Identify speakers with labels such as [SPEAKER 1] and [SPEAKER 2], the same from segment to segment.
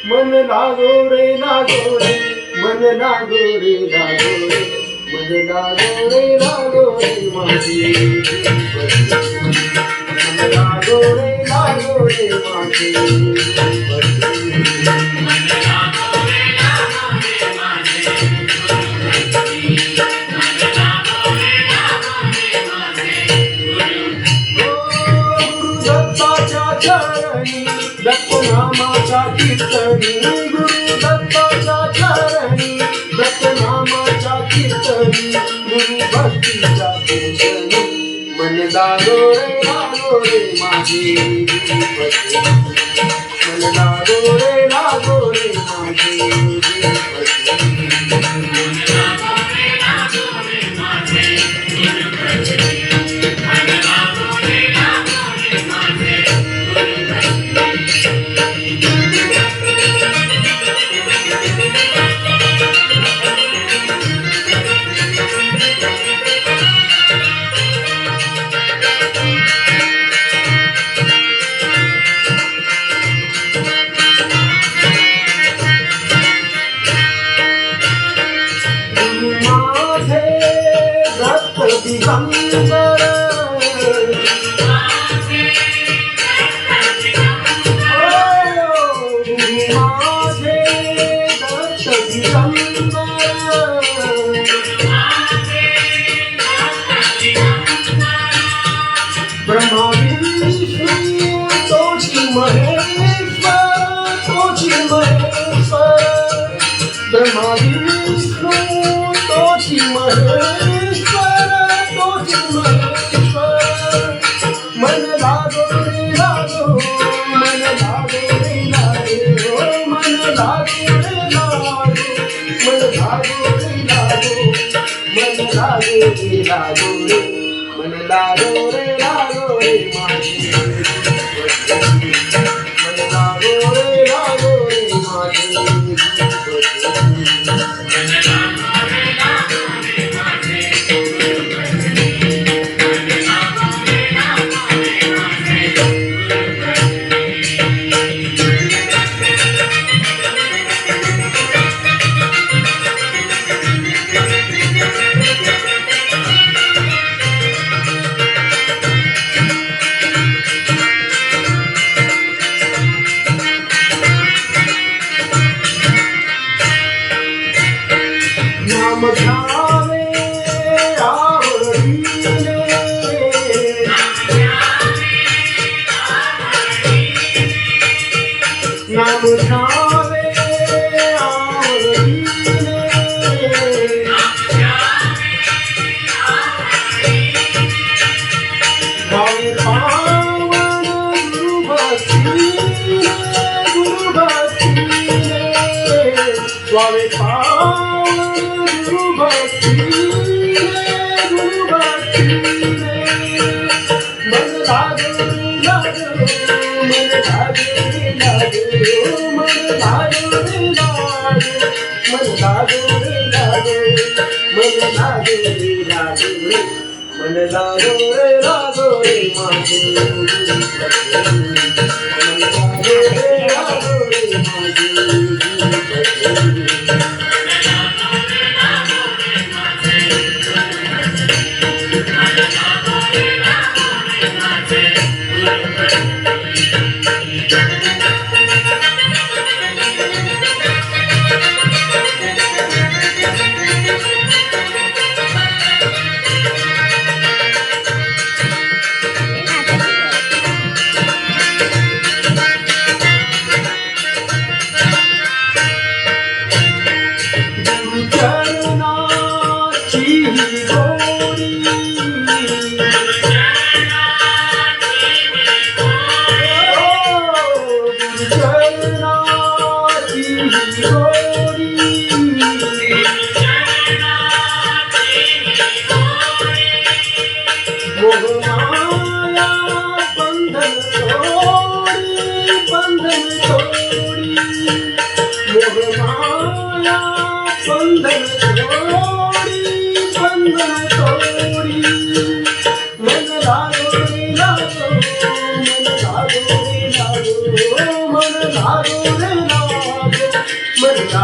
[SPEAKER 1] मन लागो रे मन लागो रे मन लागो रे माझी मन लागो रे माझी दत्तनामाचा कीर्तनी गुरु दत्ताच्या चरणी दत्तनामाच्या कीर्तनी गुरु भक्तीच्या पोषणी मन लागो रे माझी मन लागो रे माझी दिगंबर माझे दत्त दिगंबर ब्रह्मा विष्णू तोची महेश्वर ब्रह्मा विष्णू तोची महेश्वर मन लागो रे मन लागो रे मन लागो रे मन लागो रे मन लागो रे मन लागो रे माझी मन लागो रे माझी नाम घ्यावे आवडीने नाम घ्यावे आवडीने भावे पावन गुरु भक्तीने भावे पावन गुरु भक्तीने मन लागो रे मन लागो रे मन लागो रे मन लागो रे मन लागो रे मन लागो रे माझी मन लागो रे माझी मन लागो रे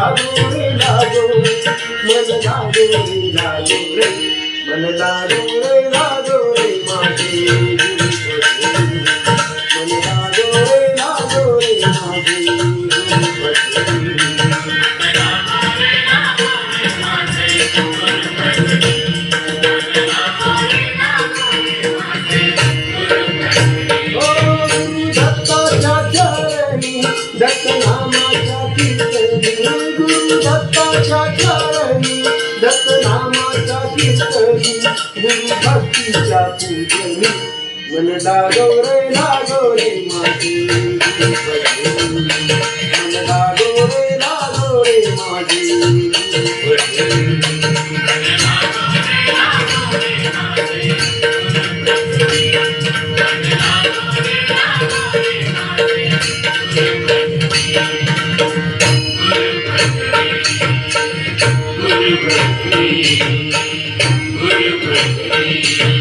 [SPEAKER 1] लागो रे लागो मन लागो रे लागो रे मन लागो रे माझे गुरुपती मन लागो रे माझे गुरुपती दत्तनामाच्या कीर्तनी गुरु दत्ताच्या चरणी दत्तनामाच्या कीर्तनी गुरु भक्तीच्या पूजनी मन लागो रे माझे गुरुपती मन लागो रे माझे गुरुपती
[SPEAKER 2] Guru Prasad,